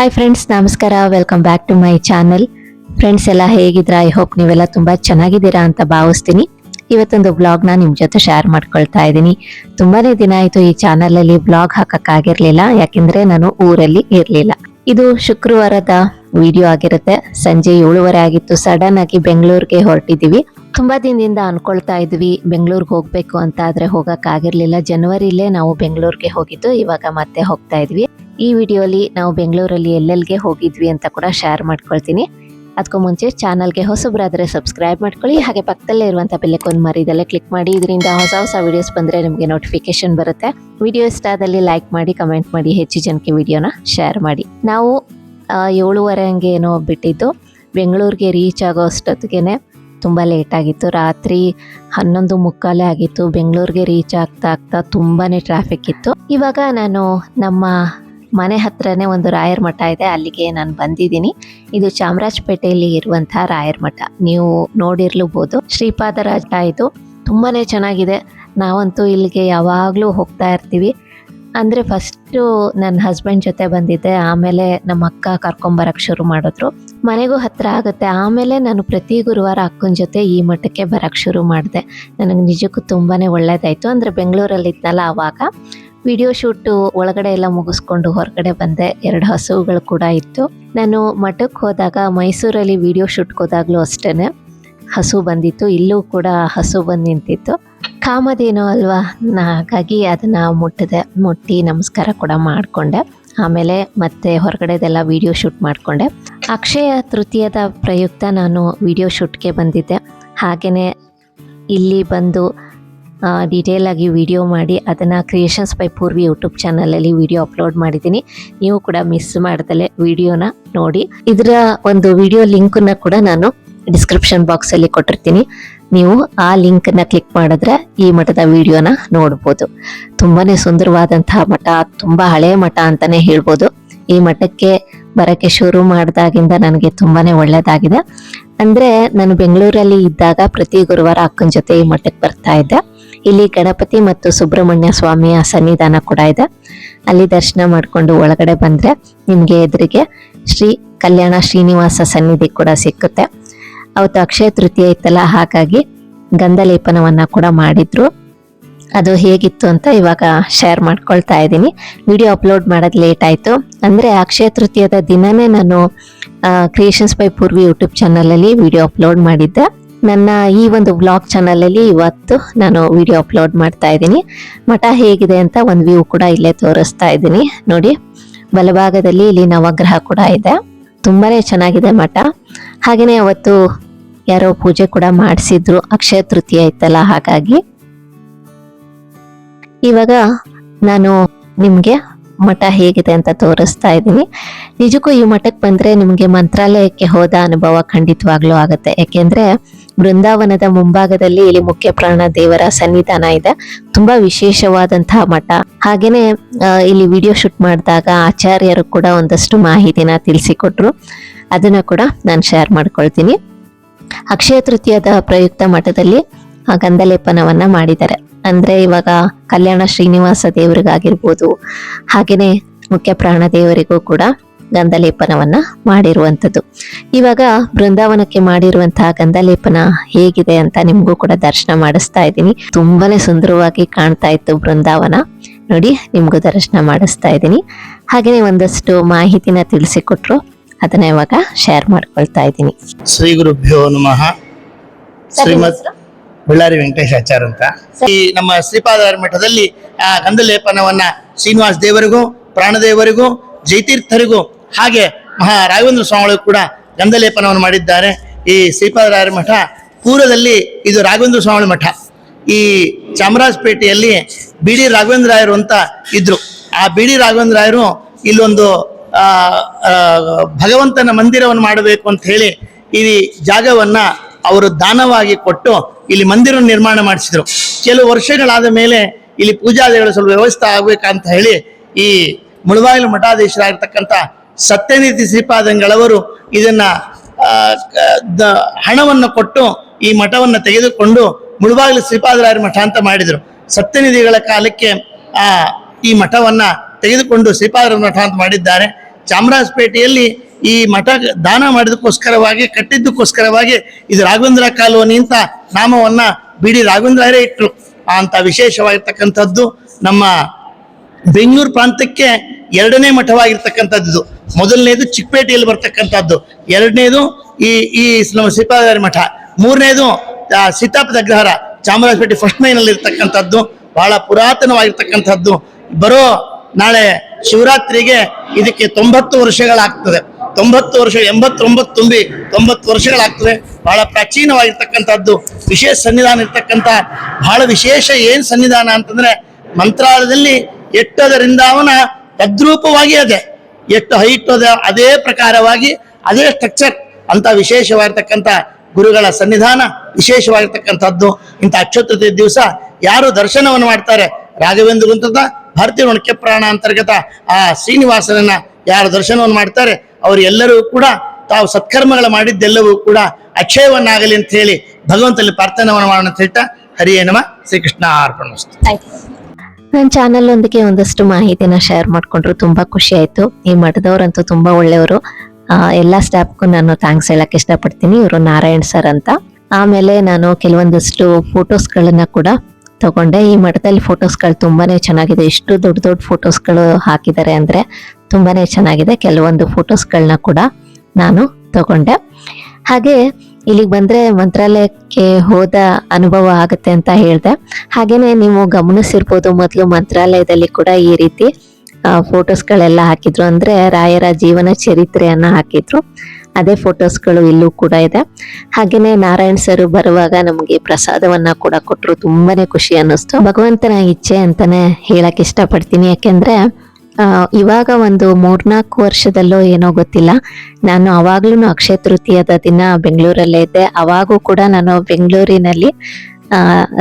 Hi friends, ನಮಸ್ಕಾರ. Welcome back to my channel. Friends ಎಲ್ಲ ಹೇಗಿದ್ದೀರಾ? ಐ ಹೋಪ್ ನೀವೆಲ್ಲ ತುಂಬಾ ಚೆನ್ನಾಗಿದ್ದೀರಾ ಅಂತ ಭಾವಿಸ್ತೀನಿ. ಇವತ್ತೊಂದು ಬ್ಲಾಗ್ನ ನಿಮ್ ಜೊತೆ ಶೇರ್ ಮಾಡ್ಕೊಳ್ತಾ ಇದ್ದೀನಿ. ತುಂಬಾನೇ ದಿನ ಆಯ್ತು ಈ ಚಾನಲ್ ಅಲ್ಲಿ ಬ್ಲಾಗ್ ಹಾಕಕ್ಕಾಗಿರ್ಲಿಲ್ಲ, ಯಾಕೆಂದ್ರೆ ನಾನು ಊರಲ್ಲಿ ಇರ್ಲಿಲ್ಲ. ಇದು ಶುಕ್ರವಾರದ ವಿಡಿಯೋ ಆಗಿರುತ್ತೆ. ಸಂಜೆ 7:30 ಆಗಿತ್ತು. ಸಡನ್ ಆಗಿ ಬೆಂಗಳೂರಿಗೆ ಹೊರಟಿದೀವಿ. ತುಂಬಾ ದಿನದಿಂದ ಅನ್ಕೊಳ್ತಾ ಇದ್ವಿ ಬೆಂಗಳೂರಿಗೆ ಹೋಗ್ಬೇಕು ಅಂತ, ಆದ್ರೆ ಹೋಗಕ್ ಆಗಿರ್ಲಿಲ್ಲ. ಜನವರಿಲೇ ನಾವು ಬೆಂಗಳೂರಿಗೆ ಹೋಗಿದ್ದು, ಇವಾಗ ಮತ್ತೆ ಹೋಗ್ತಾ ಇದ್ವಿ. ಈ ವಿಡಿಯೋಲಿ ನಾವು ಬೆಂಗಳೂರಲ್ಲಿ ಎಲ್ಲೆಲ್ಗೆ ಹೋಗಿದ್ವಿ ಅಂತ ಕೂಡ ಶೇರ್ ಮಾಡ್ಕೊಳ್ತೀನಿ. ಅದಕ್ಕೂ ಮುಂಚೆ ಚಾನಲ್ಗೆ ಹೊಸಬ್ರಾದ್ರೆ ಸಬ್ಸ್ಕ್ರೈಬ್ ಮಾಡ್ಕೊಳ್ಳಿ, ಹಾಗೆ ಪಕ್ಕದಲ್ಲೇ ಇರುವಂಥ ಬೆಲ್ಲೈಕಾನ್ ಮರಿದಲ್ಲೇ ಕ್ಲಿಕ್ ಮಾಡಿ. ಇದರಿಂದ ಹೊಸ ಹೊಸ ವಿಡಿಯೋಸ್ ಬಂದರೆ ನಿಮಗೆ ನೋಟಿಫಿಕೇಶನ್ ಬರುತ್ತೆ. ವಿಡಿಯೋ ಇಷ್ಟ ಆದಲ್ಲಿ ಲೈಕ್ ಮಾಡಿ, ಕಮೆಂಟ್ ಮಾಡಿ, ಹೆಚ್ಚು ಜನಕ್ಕೆ ವಿಡಿಯೋನ ಶೇರ್ ಮಾಡಿ. ನಾವು 7:30 ಹಂಗೆ ಏನೋ ಬಿಟ್ಟಿದ್ದು. ಬೆಂಗಳೂರಿಗೆ ರೀಚ್ ಆಗೋ ಅಷ್ಟೊತ್ತಿಗೆ ತುಂಬ ಲೇಟ್ ಆಗಿತ್ತು. ರಾತ್ರಿ 11:45 ಆಗಿತ್ತು. ಬೆಂಗಳೂರಿಗೆ ರೀಚ್ ಆಗ್ತಾ ತುಂಬಾ ಟ್ರಾಫಿಕ್ ಇತ್ತು. ಇವಾಗ ನಾನು ನಮ್ಮ ಮನೆ ಹತ್ರನೇ ಒಂದು ರಾಯರ ಮಠ ಇದೆ, ಅಲ್ಲಿಗೆ ನಾನು ಬಂದಿದ್ದೀನಿ. ಇದು ಚಾಮರಾಜಪೇಟೆಯಲ್ಲಿ ಇರುವಂತಹ ರಾಯರ ಮಠ. ನೀವು ನೋಡಿರ್ಲೂಬಹುದು. ಶ್ರೀಪಾದರಾಜ ಇದು ತುಂಬಾನೇ ಚೆನ್ನಾಗಿದೆ. ನಾವಂತೂ ಇಲ್ಲಿಗೆ ಯಾವಾಗಲೂ ಹೋಗ್ತಾ ಇರ್ತೀವಿ. ಅಂದರೆ ಫಸ್ಟು ನನ್ನ ಹಸ್ಬೆಂಡ್ ಜೊತೆ ಬಂದಿದ್ದೆ, ಆಮೇಲೆ ನಮ್ಮ ಅಕ್ಕ ಕರ್ಕೊಂಬರಕ್ಕೆ ಶುರು ಮಾಡಿದ್ರು. ಮನೆಗೂ ಹತ್ರ ಆಗುತ್ತೆ. ಆಮೇಲೆ ನಾನು ಪ್ರತಿ ಗುರುವಾರ ಅಕ್ಕನ ಜೊತೆ ಈ ಮಠಕ್ಕೆ ಬರೋಕ್ಕೆ ಶುರು ಮಾಡಿದೆ. ನನಗೆ ನಿಜಕ್ಕೂ ತುಂಬಾ ಒಳ್ಳೆಯದಾಯಿತು. ಅಂದರೆ ಬೆಂಗಳೂರಲ್ಲಿ ಇದ್ನಲ್ಲ, ಆವಾಗ ವಿಡಿಯೋ ಶೂಟು ಒಳಗಡೆ ಎಲ್ಲ ಮುಗಿಸ್ಕೊಂಡು ಹೊರಗಡೆ ಬಂದೆ. 2 ಹಸುಗಳು ಕೂಡ ಇತ್ತು. ನಾನು ಮಠಕ್ಕೆ ಹೋದಾಗ, ಮೈಸೂರಲ್ಲಿ ವಿಡಿಯೋ ಶೂಟ್ಗೆ ಹೋದಾಗಲೂ ಅಷ್ಟೇ ಹಸು ಬಂದಿತ್ತು. ಇಲ್ಲೂ ಕೂಡ ಹಸು ಬಂದು ನಿಂತಿತ್ತು. ಕಾಮಧೇನು ಅಲ್ವಾ, ಹಾಗಾಗಿ ಅದನ್ನು ಮುಟ್ಟಿ ನಮಸ್ಕಾರ ಕೂಡ ಮಾಡಿಕೊಂಡೆ. ಆಮೇಲೆ ಮತ್ತೆ ಹೊರಗಡೆದೆಲ್ಲ ವಿಡಿಯೋ ಶೂಟ್ ಮಾಡಿಕೊಂಡೆ. ಅಕ್ಷಯ ತೃತೀಯದ ಪ್ರಯುಕ್ತ ನಾನು ವಿಡಿಯೋ ಶೂಟ್ಗೆ ಬಂದಿದ್ದೆ. ಹಾಗೆಯೇ ಇಲ್ಲಿ ಬಂದು ಡೀಟೇಲ್ ಆಗಿ ವಿಡಿಯೋ ಮಾಡಿ ಅದನ್ನು ಕ್ರಿಯೇಷನ್ಸ್ ಬೈ ಪೂರ್ವಿ ಯೂಟ್ಯೂಬ್ ಚಾನಲಲ್ಲಿ ವಿಡಿಯೋ ಅಪ್ಲೋಡ್ ಮಾಡಿದ್ದೀನಿ. ನೀವು ಕೂಡ ಮಿಸ್ ಮಾಡ್ದಲೆ ವಿಡಿಯೋನ ನೋಡಿ. ಇದರ ಒಂದು ವಿಡಿಯೋ ಲಿಂಕನ್ನು ಕೂಡ ನಾನು ಡಿಸ್ಕ್ರಿಪ್ಷನ್ ಬಾಕ್ಸಲ್ಲಿ ಕೊಟ್ಟಿರ್ತೀನಿ. ನೀವು ಆ ಲಿಂಕನ್ನು ಕ್ಲಿಕ್ ಮಾಡಿದ್ರೆ ಈ ಮಠದ ವಿಡಿಯೋನ ನೋಡ್ಬೋದು. ತುಂಬಾ ಸುಂದರವಾದಂತಹ ಮಠ, ತುಂಬ ಹಳೆಯ ಮಠ ಅಂತಲೇ ಹೇಳ್ಬೋದು. ಈ ಮಠಕ್ಕೆ ಬರೋಕ್ಕೆ ಶುರು ಮಾಡಿದಾಗಿಂದ ನನಗೆ ತುಂಬಾ ಒಳ್ಳೆಯದಾಗಿದೆ. ಅಂದರೆ ನಾನು ಬೆಂಗಳೂರಲ್ಲಿ ಇದ್ದಾಗ ಪ್ರತಿ ಗುರುವಾರ ಅಕ್ಕನ ಜೊತೆ ಈ ಮಠಕ್ಕೆ ಬರ್ತಾ ಇದ್ದೆ. ಇಲ್ಲಿ ಗಣಪತಿ ಮತ್ತು ಸುಬ್ರಹ್ಮಣ್ಯ ಸ್ವಾಮಿಯ ಸನ್ನಿಧಾನ ಕೂಡ ಇದೆ. ಅಲ್ಲಿ ದರ್ಶನ ಮಾಡಿಕೊಂಡು ಒಳಗಡೆ ಬಂದರೆ ನಿಮಗೆ ಎದುರಿಗೆ ಶ್ರೀ ಕಲ್ಯಾಣ ಶ್ರೀನಿವಾಸ ಸನ್ನಿಧಿ ಕೂಡ ಸಿಕ್ಕುತ್ತೆ. ಅವತ್ತು ಅಕ್ಷಯ ತೃತೀಯ ಇತ್ತಲ್ಲ, ಹಾಗಾಗಿ ಗಂಧಲೇಪನವನ್ನು ಕೂಡ ಮಾಡಿದ್ರು. ಅದು ಹೇಗಿತ್ತು ಅಂತ ಇವಾಗ ಶೇರ್ ಮಾಡ್ಕೊಳ್ತಾ ಇದ್ದೀನಿ. ವಿಡಿಯೋ ಅಪ್ಲೋಡ್ ಮಾಡೋದು ಲೇಟ್ ಆಯಿತು. ಅಂದರೆ ಅಕ್ಷಯ ತೃತೀಯದ ದಿನನೇ ನಾನು ಕ್ರಿಯೇಷನ್ಸ್ ಬೈ ಪೂರ್ವಿ ಯೂಟ್ಯೂಬ್ ಚಾನಲಲ್ಲಿ ವಿಡಿಯೋ ಅಪ್ಲೋಡ್ ಮಾಡಿದ್ದೆ. ನನ್ನ ಈ ಒಂದು ವ್ಲಾಗ್ ಚಾನಲಲ್ಲಿ ಇವತ್ತು ನಾನು ವಿಡಿಯೋ ಅಪ್ಲೋಡ್ ಮಾಡ್ತಾ ಇದ್ದೀನಿ. ಮಠ ಹೇಗಿದೆ ಅಂತ ಒಂದು ವ್ಯೂ ಕೂಡ ಇಲ್ಲೇ ತೋರಿಸ್ತಾ ಇದ್ದೀನಿ ನೋಡಿ. ಬಲಭಾಗದಲ್ಲಿ ಇಲ್ಲಿ ನವಗ್ರಹ ಕೂಡ ಇದೆ. ತುಂಬಾನೇ ಚೆನ್ನಾಗಿದೆ ಮಠ. ಹಾಗೆಯೇ ಅವತ್ತು ಯಾರೋ ಪೂಜೆ ಕೂಡ ಮಾಡಿಸಿದ್ರು, ಅಕ್ಷಯ ತೃತೀಯ ಇತ್ತಲ್ಲ, ಹಾಗಾಗಿ. ಇವಾಗ ನಾನು ನಿಮಗೆ ಮಠ ಹೇಗಿದೆ ಅಂತ ತೋರಿಸ್ತಾ ಇದ್ದೀನಿ. ನಿಜಕ್ಕೂ ಈ ಮಠಕ್ಕೆ ಬಂದರೆ ನಿಮಗೆ ಮಂತ್ರಾಲಯಕ್ಕೆ ಹೋದ ಅನುಭವ ಖಂಡಿತವಾಗ್ಲೂ ಆಗುತ್ತೆ. ಯಾಕೆಂದರೆ ಬೃಂದಾವನದ ಮುಂಭಾಗದಲ್ಲಿ ಇಲ್ಲಿ ಮುಖ್ಯ ಪ್ರಾಣ ದೇವರ ಸನ್ನಿಧಾನ ಇದೆ. ತುಂಬಾ ವಿಶೇಷವಾದಂತಹ ಮಠ. ಹಾಗೇನೆ ಇಲ್ಲಿ ವಿಡಿಯೋ ಶೂಟ್ ಮಾಡಿದಾಗ ಆಚಾರ್ಯರು ಕೂಡ ಒಂದಷ್ಟು ಮಾಹಿತಿನ ತಿಳಿಸಿಕೊಟ್ರು. ಅದನ್ನ ಕೂಡ ನಾನು ಶೇರ್ ಮಾಡ್ಕೊಳ್ತೀನಿ. ಅಕ್ಷಯ ತೃತೀಯದ ಪ್ರಯುಕ್ತ ಮಠದಲ್ಲಿ ಗಂಧಲೇಪನವನ್ನ ಮಾಡಿದ್ದಾರೆ. ಅಂದ್ರೆ ಇವಾಗ ಕಲ್ಯಾಣ ಶ್ರೀನಿವಾಸ ದೇವರಿಗಾಗಿರ್ಬೋದು, ಹಾಗೇನೆ ಮುಖ್ಯ ಪ್ರಾಣ ದೇವರಿಗೂ ಕೂಡ ಗಂಧಲೇಪನವನ್ನ ಮಾಡಿರುವಂಥದ್ದು. ಇವಾಗ ಬೃಂದಾವನಕ್ಕೆ ಮಾಡಿರುವಂತಹ ಗಂಧಲೇಪನ ಹೇಗಿದೆ ಅಂತ ನಿಮ್ಗೂ ಕೂಡ ದರ್ಶನ ಮಾಡಿಸ್ತಾ ಇದ್ದೀನಿ. ತುಂಬಾನೇ ಸುಂದರವಾಗಿ ಕಾಣ್ತಾ ಇತ್ತು ಬೃಂದಾವನ. ನೋಡಿ, ನಿಮ್ಗೂ ದರ್ಶನ ಮಾಡಿಸ್ತಾ ಇದ್ದೀನಿ. ಹಾಗೇನೆ ಒಂದಷ್ಟು ಮಾಹಿತಿನ ತಿಳಿಸಿಕೊಟ್ರು, ಅದನ್ನ ಇವಾಗ ಶೇರ್ ಮಾಡ್ಕೊಳ್ತಾ ಇದ್ದೀನಿ. ಶ್ರೀ ಗುರುಭ್ಯೋ ನಮಃ. ಶ್ರೀಮತ್ ಬಳ್ಳಾರಿ ವೆಂಕಟೇಶಾಚಾರ್ಯ ಅಂತ. ಈ ನಮ್ಮ ಶ್ರೀಪಾದರಾಯರ ಮಠದಲ್ಲಿ ಆ ಗಂಧಲೇಪನವನ್ನ ಶ್ರೀನಿವಾಸ ದೇವರಿಗೂ, ಪ್ರಾಣದೇವರಿಗೂ, ಜಯತೀರ್ಥರಿಗೂ, ಹಾಗೆ ಮಹಾ ರಾಘವೇಂದ್ರ ಸ್ವಾಮಿಗಳಿಗೂ ಕೂಡ ಗಂಧಲೇಪನವನ್ನು ಮಾಡಿದ್ದಾರೆ. ಈ ಶ್ರೀಪಾದರಾಯರ ಮಠ ಪೂರ್ವದಲ್ಲಿ ಇದು ರಾಘವೇಂದ್ರ ಸ್ವಾಮಿ ಮಠ. ಈ ಚಾಮರಾಜಪೇಟೆಯಲ್ಲಿ ಬಿ ಡಿ ರಾಘವೇಂದ್ರ ರಾಯರು ಅಂತ ಇದ್ರು. ಆ ಬಿ ಡಿ ರಾಘವೇಂದ್ರ ರಾಯರು ಇಲ್ಲೊಂದು ಭಗವಂತನ ಮಂದಿರವನ್ನು ಮಾಡಬೇಕು ಅಂತ ಹೇಳಿ ಈ ಜಾಗವನ್ನ ಅವರು ದಾನವಾಗಿ ಕೊಟ್ಟು ಇಲ್ಲಿ ಮಂದಿರ ನಿರ್ಮಾಣ ಮಾಡಿಸಿದ್ರು. ಕೆಲವು ವರ್ಷಗಳಾದ ಮೇಲೆ ಇಲ್ಲಿ ಪೂಜಾದಿಗಳು ಸ್ವಲ್ಪ ವ್ಯವಸ್ಥೆ ಆಗ್ಬೇಕಂತ ಹೇಳಿ ಈ ಮುಳಬಾಗಿಲು ಮಠಾಧೀಶರಾಗಿರ್ತಕ್ಕಂಥ ಸತ್ಯನಿಧಿ ಶ್ರೀಪಾದಂಗಳವರು ಇದನ್ನ ಹಣವನ್ನು ಕೊಟ್ಟು ಈ ಮಠವನ್ನು ತೆಗೆದುಕೊಂಡು ಮುಳಬಾಗಿಲು ಶ್ರೀಪಾದರಾಯರ ಮಠ ಅಂತ ಮಾಡಿದ್ರು. ಸತ್ಯನಿಧಿಗಳ ಕಾಲಕ್ಕೆ ಈ ಮಠವನ್ನ ತೆಗೆದುಕೊಂಡು ಶ್ರೀಪಾದರ ಮಠ ಅಂತ ಮಾಡಿದ್ದಾರೆ. ಚಾಮರಾಜಪೇಟೆಯಲ್ಲಿ ಈ ಮಠ ದಾನ ಮಾಡಿದಕ್ಕೋಸ್ಕರವಾಗಿ ಕಟ್ಟಿದ್ದಕ್ಕೋಸ್ಕರವಾಗಿ ಇದು ರಾಘವೇಂದ್ರ ಕಾಲೋನಿ ಅಂತ ನಾಮವನ್ನ ಬಿಡಿ ರಾಘವೇಂದ್ರರೇ ಇಟ್ಟರು. ಅಂತ ವಿಶೇಷವಾಗಿರ್ತಕ್ಕಂಥದ್ದು ನಮ್ಮ ಬೆಂಗಳೂರು ಪ್ರಾಂತಕ್ಕೆ ಎರಡನೇ ಮಠವಾಗಿರ್ತಕ್ಕಂಥದ್ದು. ಮೊದಲನೇದು ಚಿಕ್ಕಪೇಟೆಯಲ್ಲಿ ಬರ್ತಕ್ಕಂಥದ್ದು, ಎರಡನೇದು ಈ ನಮ್ಮ ಶ್ರೀಪಾದರಾಯರ ಮಠ, ಮೂರನೇದು ಸೀತಾಪದ ಅಗ್ರಹಾರ ಚಾಮರಾಜಪೇಟೆ ಫಸ್ಟ್ ಮೈನಲ್ಲಿ ಇರ್ತಕ್ಕಂಥದ್ದು. ಬಹಳ ಪುರಾತನವಾಗಿರ್ತಕ್ಕಂಥದ್ದು. ಬರೋ ನಾಳೆ ಶಿವರಾತ್ರಿಗೆ ಇದಕ್ಕೆ 90 ವರ್ಷಗಳಾಗ್ತದೆ. 90 ವರ್ಷ 89 ತುಂಬಿ 90 ವರ್ಷಗಳಾಗ್ತದೆ. ಬಹಳ ಪ್ರಾಚೀನವಾಗಿರ್ತಕ್ಕಂಥದ್ದು, ವಿಶೇಷ ಸನ್ನಿಧಾನ ಇರ್ತಕ್ಕಂಥ ಬಹಳ ವಿಶೇಷ ಏನ್ ಸನ್ನಿಧಾನ ಅಂತಂದ್ರೆ, ಮಂತ್ರಾಲಯದಲ್ಲಿ ಎಟ್ಟದರಿಂದ ಅವನ ತದ್ರೂಪವಾಗಿ ಅದೇ ಎಷ್ಟು ಹೈಟ್ ಅದ ಅದೇ ಪ್ರಕಾರವಾಗಿ ಅದೇ ಸ್ಟ್ರಕ್ಚರ್ ಅಂತ ವಿಶೇಷವಾಗಿರ್ತಕ್ಕಂಥ ಗುರುಗಳ ಸನ್ನಿಧಾನ ವಿಶೇಷವಾಗಿರ್ತಕ್ಕಂಥದ್ದು. ಇಂಥ ಅಕ್ಷತೃತೀಯ ದಿವಸ ಯಾರು ದರ್ಶನವನ್ನು ಮಾಡ್ತಾರೆ, ರಾಘವೇಂದ್ರ ಅಂತ ಭಾರತೀಯ ಒಣಕೆ ಪ್ರಾಣ ಅಂತರ್ಗತ ಆ ಶ್ರೀನಿವಾಸನನ್ನ ಯಾರು ದರ್ಶನವನ್ನು ಮಾಡ್ತಾರೆ ಅವರೆಲ್ಲರೂ ಕೂಡ ತಾವು ಸತ್ಕರ್ಮಗಳು ಮಾಡಿದ್ದೆಲ್ಲವೂ ಕೂಡ ಅಕ್ಷಯವನ್ನಾಗಲಿ ಅಂತ ಹೇಳಿ ಭಗವಂತನಲ್ಲಿ ಪ್ರಾರ್ಥನೆಯನ್ನು ಮಾಡೋಣ ಅಂತ ಹೇಳ್ತಾ, ಹರಿಯೇ ನಮಃ, ಶ್ರೀಕೃಷ್ಣ ಅರ್ಪಣಮಸ್ತು. ನನ್ನ ಚಾನಲ್ ಒಂದಿಗೆ ಒಂದಷ್ಟು ಮಾಹಿತಿನ ಶೇರ್ ಮಾಡ್ಕೊಂಡ್ರು, ತುಂಬಾ ಖುಷಿ ಆಯ್ತು. ಈ ಮಠದವ್ರಂತೂ ತುಂಬಾ ಒಳ್ಳೆಯವರು. ಎಲ್ಲಾ ಸ್ಟಾಫ್ಗೂ ನಾನು ಥ್ಯಾಂಕ್ಸ್ ಹೇಳಕ್ ಇಷ್ಟಪಡ್ತೀನಿ. ಇವರು ನಾರಾಯಣ್ ಸರ್ ಅಂತ. ಆಮೇಲೆ ನಾನು ಕೆಲವೊಂದಷ್ಟು ಫೋಟೋಸ್ಗಳನ್ನ ಕೂಡ ತಗೊಂಡೆ. ಈ ಮಠದಲ್ಲಿ ಫೋಟೋಸ್ಗಳು ತುಂಬಾನೇ ಚೆನ್ನಾಗಿದೆ. ಎಷ್ಟು ದೊಡ್ಡ ದೊಡ್ಡ ಫೋಟೋಸ್ಗಳು ಹಾಕಿದ್ದಾರೆ ಅಂದ್ರೆ ತುಂಬಾನೇ ಚೆನ್ನಾಗಿದೆ. ಕೆಲವೊಂದು ಫೋಟೋಸ್ಗಳನ್ನ ಕೂಡ ನಾನು ತಗೊಂಡೆ. ಹಾಗೆ ಇಲ್ಲಿಗೆ ಬಂದ್ರೆ ಮಂತ್ರಾಲಯಕ್ಕೆ ಹೋದ ಅನುಭವ ಆಗುತ್ತೆ ಅಂತ ಹೇಳ್ದೆ. ಹಾಗೇನೆ ನೀವು ಗಮನಿಸಿರ್ಬೋದು, ಮೊದಲು ಮಂತ್ರಾಲಯದಲ್ಲಿ ಕೂಡ ಈ ರೀತಿ ಫೋಟೋಸ್ಗಳೆಲ್ಲ ಹಾಕಿದ್ರು, ಅಂದ್ರೆ ರಾಯರ ಜೀವನ ಚರಿತ್ರೆಯನ್ನ ಹಾಕಿದ್ರು. ಅದೇ ಫೋಟೋಸ್ಗಳು ಇಲ್ಲೂ ಕೂಡ ಇದೆ. ಹಾಗೇನೆ ನಾರಾಯಣ್ ಸರ್ ಬರುವಾಗ ನಮ್ಗೆ ಪ್ರಸಾದವನ್ನ ಕೂಡ ಕೊಟ್ರು. ತುಂಬಾನೇ ಖುಷಿ ಅನ್ನಿಸ್ತು. ಭಗವಂತನ ಇಚ್ಛೆ ಅಂತಾನೆ ಹೇಳಕ್ ಇಷ್ಟಪಡ್ತೀನಿ. ಯಾಕೆಂದ್ರೆ ಇವಾಗ ಒಂದು 3-4 ವರ್ಷದಲ್ಲೋ ಏನೋ ಗೊತ್ತಿಲ್ಲ, ನಾನು ಅವಾಗ್ಲೂ ಅಕ್ಷಯ ತೃತೀಯದ ದಿನ ಬೆಂಗಳೂರಲ್ಲೇ ಇದ್ದೆ. ಅವಾಗೂ ಕೂಡ ನಾನು ಬೆಂಗಳೂರಿನಲ್ಲಿ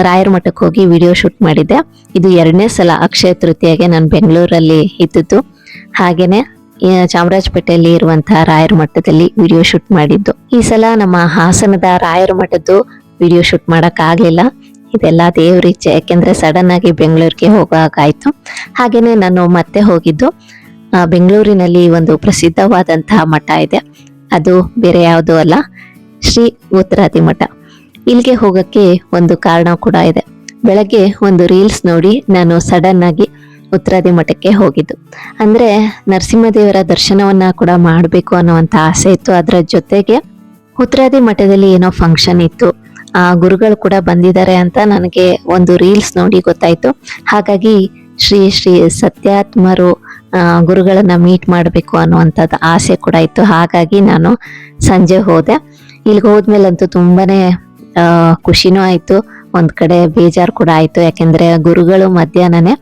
ರಾಯರ ಮಠಕ್ಕೆ ಹೋಗಿ ವಿಡಿಯೋ ಶೂಟ್ ಮಾಡಿದ್ದೆ. ಇದು 2ನೇ ಸಲ ಅಕ್ಷಯ ತೃತೀಯಗೆ ನಾನು ಬೆಂಗಳೂರಲ್ಲಿ ಇದ್ದದ್ದು. ಹಾಗೇನೆ ಚಾಮರಾಜಪೇಟೆಯಲ್ಲಿ ಇರುವಂತಹ ರಾಯರ ಮಠದಲ್ಲಿ ವಿಡಿಯೋ ಶೂಟ್ ಮಾಡಿದ್ದು. ಈ ಸಲ ನಮ್ಮ ಹಾಸನದ ರಾಯರ ಮಠದ್ದು ವಿಡಿಯೋ ಶೂಟ್ ಮಾಡಕ್ ಆಗ್ಲಿಲ್ಲ. ಇದೆಲ್ಲ ದೇವ್ರ ಇಚ್ಛೆ. ಯಾಕೆಂದ್ರೆ ಸಡನ್ ಆಗಿ ಬೆಂಗಳೂರಿಗೆ ಹೋಗಾಗಾಯ್ತು. ಹಾಗೇನೆ ನಾನು ಮತ್ತೆ ಹೋಗಿದ್ದು ಬೆಂಗಳೂರಿನಲ್ಲಿ ಒಂದು ಪ್ರಸಿದ್ಧವಾದಂತಹ ಮಠ ಇದೆ. ಅದು ಬೇರೆ ಯಾವುದೂ ಅಲ್ಲ, ಶ್ರೀ ಉತ್ತರಾದಿ ಮಠ. ಇಲ್ಲಿಗೆ ಹೋಗಕ್ಕೆ ಒಂದು ಕಾರಣ ಕೂಡ ಇದೆ. ಬೆಳಗ್ಗೆ ಒಂದು ರೀಲ್ಸ್ ನೋಡಿ ನಾನು ಸಡನ್ ಆಗಿ ಉತ್ತರಾದಿ ಮಠಕ್ಕೆ ಹೋಗಿದ್ದು. ಅಂದ್ರೆ ನರಸಿಂಹದೇವರ ದರ್ಶನವನ್ನ ಕೂಡ ಮಾಡ್ಬೇಕು ಅನ್ನುವಂತ ಆಸೆ ಇತ್ತು. ಅದರ ಜೊತೆಗೆ ಉತ್ತರಾದಿ ಮಠದಲ್ಲಿ ಏನೋ ಫಂಕ್ಷನ್ ಇತ್ತು, ಆ ಗುರುಗಳು ಕೂಡ ಬಂದಿದ್ದಾರೆ ಅಂತ ನನಗೆ ಒಂದು ರೀಲ್ಸ್ ನೋಡಿ ಗೊತ್ತಾಯ್ತು. ಹಾಗಾಗಿ ಶ್ರೀ ಸತ್ಯಾತ್ಮರು ಗುರುಗಳನ್ನ ಮೀಟ್ ಮಾಡಬೇಕು ಅನ್ನುವಂಥದ್ದು ಆಸೆ ಕೂಡ ಇತ್ತು. ಹಾಗಾಗಿ ನಾನು ಸಂಜೆ ಹೋದೆ. ಇಲ್ಲಿಗೆ ಹೋದ್ಮೇಲಂತೂ ತುಂಬಾನೇ ಖುಷಿನೂ ಆಯ್ತು, ಒಂದ್ ಕಡೆ ಬೇಜಾರು ಕೂಡ ಆಯ್ತು. ಯಾಕೆಂದ್ರೆ ಗುರುಗಳು ಮಧ್ಯಾಹ್ನನೇ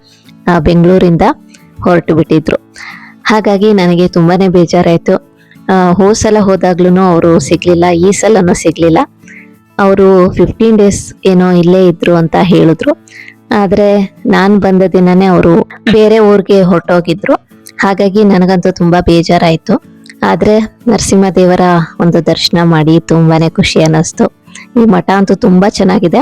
ಬೆಂಗಳೂರಿಂದ ಹೊರಟು ಬಿಟ್ಟಿದ್ರು. ಹಾಗಾಗಿ ನನಗೆ ತುಂಬಾನೇ ಬೇಜಾರಾಯ್ತು. ಹೋದ್ ಸಲ ಹೋದಾಗ್ಲೂ ಅವರು ಸಿಗ್ಲಿಲ್ಲ, ಈ ಸಲನೂ ಸಿಗ್ಲಿಲ್ಲ. ಅವರು 15 days ಏನೋ ಇಲ್ಲೇ ಇದ್ರು ಅಂತ ಹೇಳಿದ್ರು. ಆದ್ರೆ ನಾನ್ ಬಂದ ದಿನನೇ ಅವರು ಬೇರೆ ಊರಿಗೆ ಹೊರಟೋಗಿದ್ರು. ಹಾಗಾಗಿ ನನಗಂತೂ ತುಂಬಾ ಬೇಜಾರಾಯ್ತು. ಆದ್ರೆ ನರಸಿಂಹದೇವರ ಒಂದು ದರ್ಶನ ಮಾಡಿ ತುಂಬಾನೇ ಖುಷಿ ಅನ್ನಿಸ್ತು. ಈ ಮಠ ಅಂತೂ ತುಂಬಾ ಚೆನ್ನಾಗಿದೆ.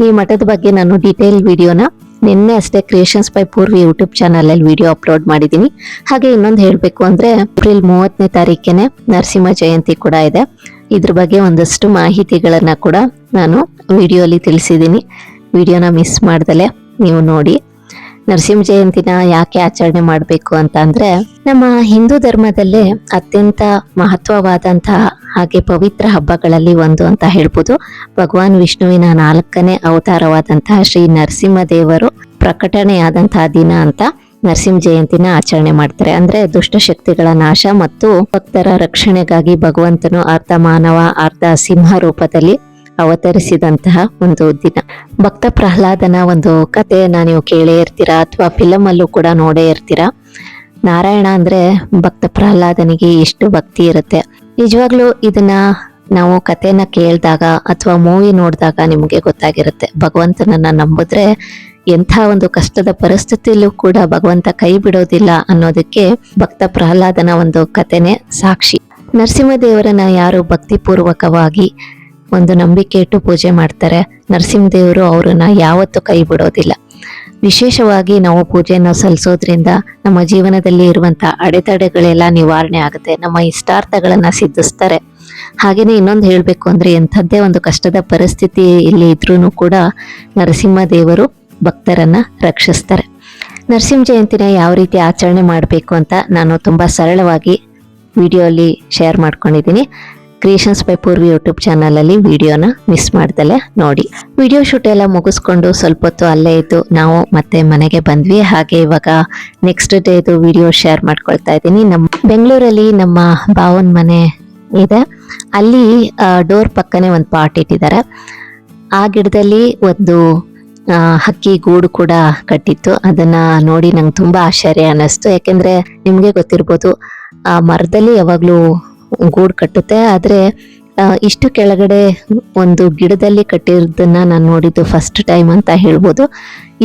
ಈ ಮಠದ ಬಗ್ಗೆ ನಾನು ಡೀಟೇಲ್ ವಿಡಿಯೋನ ನಿನ್ನೆ ಅಷ್ಟೇ creations by Purvi YouTube channel ಅಲ್ಲಿ ವಿಡಿಯೋ ಅಪ್ಲೋಡ್ ಮಾಡಿದೀನಿ. ಹಾಗೆ ಇನ್ನೊಂದು ಹೇಳ್ಬೇಕು ಅಂದ್ರೆ ಏಪ್ರಿಲ್ 30ನೇ ತಾರೀಕಿಗೆ ನರಸಿಂಹ ಜಯಂತಿ ಕೂಡ ಇದೆ. ಇದ್ರ ಬಗ್ಗೆ ಒಂದಷ್ಟು ಮಾಹಿತಿಗಳನ್ನ ಕೂಡ ನಾನು ವಿಡಿಯೋ ಅಲ್ಲಿ ತಿಳಿಸಿದ್ದೀನಿ. ವಿಡಿಯೋನ ಮಿಸ್ ಮಾಡ್ದಲೆ ನೀವು ನೋಡಿ. ನರಸಿಂಹ ಜಯಂತಿನ ಯಾಕೆ ಆಚರಣೆ ಮಾಡಬೇಕು ಅಂತ ಅಂದ್ರೆ, ನಮ್ಮ ಹಿಂದೂ ಧರ್ಮದಲ್ಲೇ ಅತ್ಯಂತ ಮಹತ್ವವಾದಂತಹ ಹಾಗೆ ಪವಿತ್ರ ಹಬ್ಬಗಳಲ್ಲಿ ಒಂದು ಅಂತ ಹೇಳ್ಬೋದು. ಭಗವಾನ್ ವಿಷ್ಣುವಿನ 4ನೇ ಅವತಾರವಾದಂತಹ ಶ್ರೀ ನರಸಿಂಹ ದೇವರು ಪ್ರಕಟಣೆಯಾದಂತಹ ದಿನ ಅಂತ ನರಸಿಂಹ ಜಯಂತಿನ ಆಚರಣೆ ಮಾಡ್ತಾರೆ. ಅಂದ್ರೆ ದುಷ್ಟಶಕ್ತಿಗಳ ನಾಶ ಮತ್ತು ಭಕ್ತರ ರಕ್ಷಣೆಗಾಗಿ ಭಗವಂತನು ಅರ್ಧ ಮಾನವ ಅರ್ಧ ಸಿಂಹ ರೂಪದಲ್ಲಿ ಅವತರಿಸಿದಂತಹ ಒಂದು ದಿನ. ಭಕ್ತ ಪ್ರಹ್ಲಾದನ ಒಂದು ಕಥೆಯನ್ನ ನೀವು ಕೇಳೇ ಇರ್ತೀರಾ, ಅಥವಾ ಫಿಲಮ್ ಅಲ್ಲೂ ಕೂಡ ನೋಡೇ ಇರ್ತೀರಾ. ನಾರಾಯಣ ಅಂದ್ರೆ ಭಕ್ತ ಪ್ರಹ್ಲಾದನಿಗೆ ಎಷ್ಟು ಭಕ್ತಿ ಇರುತ್ತೆ. ನಿಜವಾಗ್ಲೂ ಇದನ್ನ ನಾವು ಕಥೆನ ಕೇಳಿದಾಗ ಅಥವಾ ಮೂವಿ ನೋಡಿದಾಗ ನಿಮ್ಗೆ ಗೊತ್ತಾಗಿರುತ್ತೆ. ಭಗವಂತನನ್ನ ನಂಬಿದ್ರೆ ಎಂಥ ಒಂದು ಕಷ್ಟದ ಪರಿಸ್ಥಿತಿಯಲ್ಲೂ ಕೂಡ ಭಗವಂತ ಕೈ ಬಿಡೋದಿಲ್ಲ ಅನ್ನೋದಕ್ಕೆ ಭಕ್ತ ಪ್ರಹ್ಲಾದನ ಒಂದು ಕಥೆನೇ ಸಾಕ್ಷಿ. ನರಸಿಂಹದೇವರನ್ನ ಯಾರು ಭಕ್ತಿಪೂರ್ವಕವಾಗಿ ಒಂದು ನಂಬಿಕೆ ಇಟ್ಟು ಪೂಜೆ ಮಾಡ್ತಾರೆ, ನರಸಿಂಹದೇವರು ಅವ್ರನ್ನ ಯಾವತ್ತೂ ಕೈ ಬಿಡೋದಿಲ್ಲ. ವಿಶೇಷವಾಗಿ ನಾವು ಪೂಜೆಯನ್ನು ಸಲ್ಲಿಸೋದ್ರಿಂದ ನಮ್ಮ ಜೀವನದಲ್ಲಿ ಇರುವಂತ ಅಡೆತಡೆಗಳೆಲ್ಲ ನಿವಾರಣೆ ಆಗುತ್ತೆ, ನಮ್ಮ ಇಷ್ಟಾರ್ಥಗಳನ್ನ ಸಿದ್ಧಿಸ್ತಾರೆ. ಹಾಗೇನೆ ಇನ್ನೊಂದು ಹೇಳ್ಬೇಕು ಅಂದ್ರೆ ಎಂಥದ್ದೇ ಒಂದು ಕಷ್ಟದ ಪರಿಸ್ಥಿತಿ ಇಲ್ಲಿ ಇದ್ರೂ ಕೂಡ ನರಸಿಂಹ ದೇವರು ಭಕ್ತರನ್ನ ರಕ್ಷಿಸ್ತಾರೆ. ನರಸಿಂಹ ಜಯಂತಿನ ಯಾವ ರೀತಿ ಆಚರಣೆ ಮಾಡಬೇಕು ಅಂತ ನಾನು ತುಂಬಾ ಸರಳವಾಗಿ ವಿಡಿಯೋಲಿ ಶೇರ್ ಮಾಡ್ಕೊಂಡಿದ್ದೀನಿ. Creations by Purvi YouTube channel ಅಲ್ಲಿ ವಿಡಿಯೋನ ಮಿಸ್ ಮಾಡ್ದಲೆ ನೋಡಿ. ವಿಡಿಯೋ ಶೂಟ್ ಎಲ್ಲ ಮುಗಿಸ್ಕೊಂಡು ಸ್ವಲ್ಪ ಹೊತ್ತು ಅಲ್ಲೇ ಇದ್ದು ನಾವು ಮತ್ತೆ ಮನೆಗೆ ಬಂದ್ವಿ. ಹಾಗೆ ಇವಾಗ ನೆಕ್ಸ್ಟ್ ಡೇದು ವಿಡಿಯೋ ಶೇರ್ ಮಾಡ್ಕೊಳ್ತಾ ಇದ್ದೀನಿ. ನಮ್ಮ ಬೆಂಗಳೂರಲ್ಲಿ ನಮ್ಮ ಭಾವನ ಮನೆ ಇದೆ, ಅಲ್ಲಿ ಡೋರ್ ಪಕ್ಕನೆ ಒಂದು ಪಾಟ್ ಇಟ್ಟಿದ್ದಾರೆ. ಆ ಗಿಡದಲ್ಲಿ ಒಂದು ಹಕ್ಕಿ ಗೂಡು ಕೂಡ ಕಟ್ಟಿತ್ತು. ಅದನ್ನ ನೋಡಿ ನಂಗೆ ತುಂಬಾ ಆಶ್ಚರ್ಯ ಅನ್ನಿಸ್ತು. ಯಾಕೆಂದ್ರೆ ನಿಮ್ಗೆ ಗೊತ್ತಿರ್ಬೋದು, ಆ ಮರದಲ್ಲಿ ಯಾವಾಗ್ಲೂ ಗೂಡು ಕಟ್ಟುತ್ತೆ, ಆದ್ರೆ ಇಷ್ಟು ಕೆಳಗಡೆ ಒಂದು ಗಿಡದಲ್ಲಿ ಕಟ್ಟಿರೋದನ್ನ ನಾನು ನೋಡಿದ್ದು ಫಸ್ಟ್ ಟೈಮ್ ಅಂತ ಹೇಳ್ಬೋದು.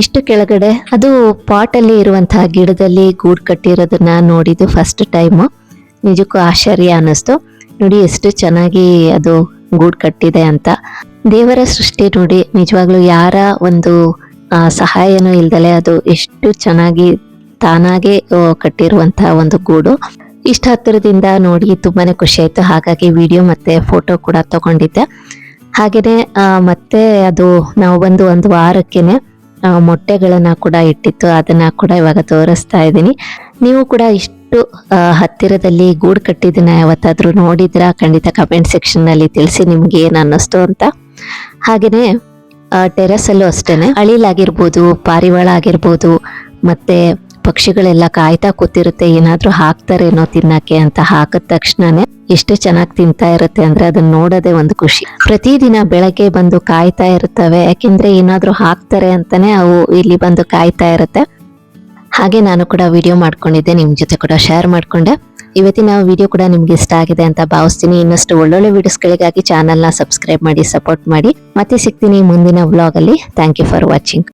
ಇಷ್ಟು ಕೆಳಗಡೆ ಅದು ಪಾಟ್ ಅಲ್ಲಿ ಇರುವಂತಹ ಗಿಡದಲ್ಲಿ ಗೂಡು ಕಟ್ಟಿರೋದನ್ನ ನೋಡಿದ್ದು ಫಸ್ಟ್ ಟೈಮ್. ನಿಜಕ್ಕೂ ಆಶ್ಚರ್ಯ ಅನ್ನಿಸ್ತು. ನೋಡಿ ಎಷ್ಟು ಚೆನ್ನಾಗಿ ಅದು ಗೂಡು ಕಟ್ಟಿದೆ ಅಂತ. ದೇವರ ಸೃಷ್ಟಿ ನೋಡಿ, ನಿಜವಾಗ್ಲೂ ಯಾರ ಒಂದು ಸಹಾಯನೂ ಇಲ್ದಲೆ ಅದು ಎಷ್ಟು ಚೆನ್ನಾಗಿ ತಾನಾಗೆ ಕಟ್ಟಿರುವಂತಹ ಒಂದು ಗೂಡು. ಇಷ್ಟ ಹತ್ತಿರದಿಂದ ನೋಡಿ ತುಂಬಾನೇ ಖುಷಿ ಆಯ್ತು. ಹಾಗಾಗಿ ವಿಡಿಯೋ ಮತ್ತೆ ಫೋಟೋ ಕೂಡ ತಗೊಂಡಿದ್ದೆ. ಹಾಗೇನೆ ಮತ್ತೆ ಅದು ನಾವು ಬಂದು ಒಂದು ವಾರಕ್ಕೆನೆ ಮೊಟ್ಟೆಗಳನ್ನ ಕೂಡ ಇಟ್ಟಿತ್ತು, ಅದನ್ನ ಕೂಡ ಇವಾಗ ತೋರಿಸ್ತಾ ಇದ್ದೀನಿ. ನೀವು ಕೂಡ ಇಷ್ಟು ಹತ್ತಿರದಲ್ಲಿ ಗೂಡು ಕಟ್ಟಿದ್ದನ್ನ ಯಾವತ್ತಾದ್ರೂ ನೋಡಿದ್ರ ಖಂಡಿತ ಕಮೆಂಟ್ ಸೆಕ್ಷನ್ ನಲ್ಲಿ ತಿಳಿಸಿ ನಿಮ್ಗೆ ಏನ್ ಅನ್ನಿಸ್ತು ಅಂತ. ಹಾಗೇನೆ ಟೆರೆಸ್ ಅಲ್ಲೂ ಅಷ್ಟೇನೆ ಅಳಿಲಾಗಿರ್ಬೋದು, ಪಾರಿವಾಳ ಆಗಿರ್ಬೋದು, ಮತ್ತೆ ಪಕ್ಷಿಗಳೆಲ್ಲ ಕಾಯ್ತಾ ಕೂತಿರುತ್ತೆ ಏನಾದ್ರೂ ಹಾಕ್ತಾರೇನೋ ತಿನ್ನಕ್ಕೆ ಅಂತ. ಹಾಕಿದ ತಕ್ಷಣನೇ ಎಷ್ಟು ಚೆನ್ನಾಗಿ ತಿಂತಾ ಇರುತ್ತೆ ಅಂದ್ರೆ ಅದನ್ನ ನೋಡೋದೇ ಒಂದು ಖುಷಿ. ಪ್ರತಿದಿನ ಬೆಳಗ್ಗೆ ಬಂದು ಕಾಯ್ತಾ ಇರ್ತವೆ, ಯಾಕೆಂದ್ರೆ ಏನಾದ್ರೂ ಹಾಕ್ತಾರೆ ಅಂತಾನೆ ಅವು ಇಲ್ಲಿ ಬಂದು ಕಾಯ್ತಾ ಇರುತ್ತೆ. ಹಾಗೆ ನಾನು ಕೂಡ ವಿಡಿಯೋ ಮಾಡ್ಕೊಂಡಿದ್ದೆ, ನಿಮ್ ಜೊತೆ ಕೂಡ ಶೇರ್ ಮಾಡ್ಕೊಂಡೆ. ಇವತ್ತಿನ ವಿಡಿಯೋ ಕೂಡ ನಿಮ್ಗೆ ಇಷ್ಟ ಆಗಿದೆ ಅಂತ ಭಾವಿಸ್ತೀನಿ. ಇನ್ನಷ್ಟು ಒಳ್ಳೊಳ್ಳೆ ವಿಡಿಯೋಸ್ಗಳಿಗಾಗಿ ಚಾನಲ್ನ ಸಬ್ಸ್ಕ್ರೈಬ್ ಮಾಡಿ, ಸಪೋರ್ಟ್ ಮಾಡಿ. ಮತ್ತೆ ಸಿಗ್ತೀನಿ ಮುಂದಿನ ವ್ಲಾಗ್ ಅಲ್ಲಿ. Thank you for watching.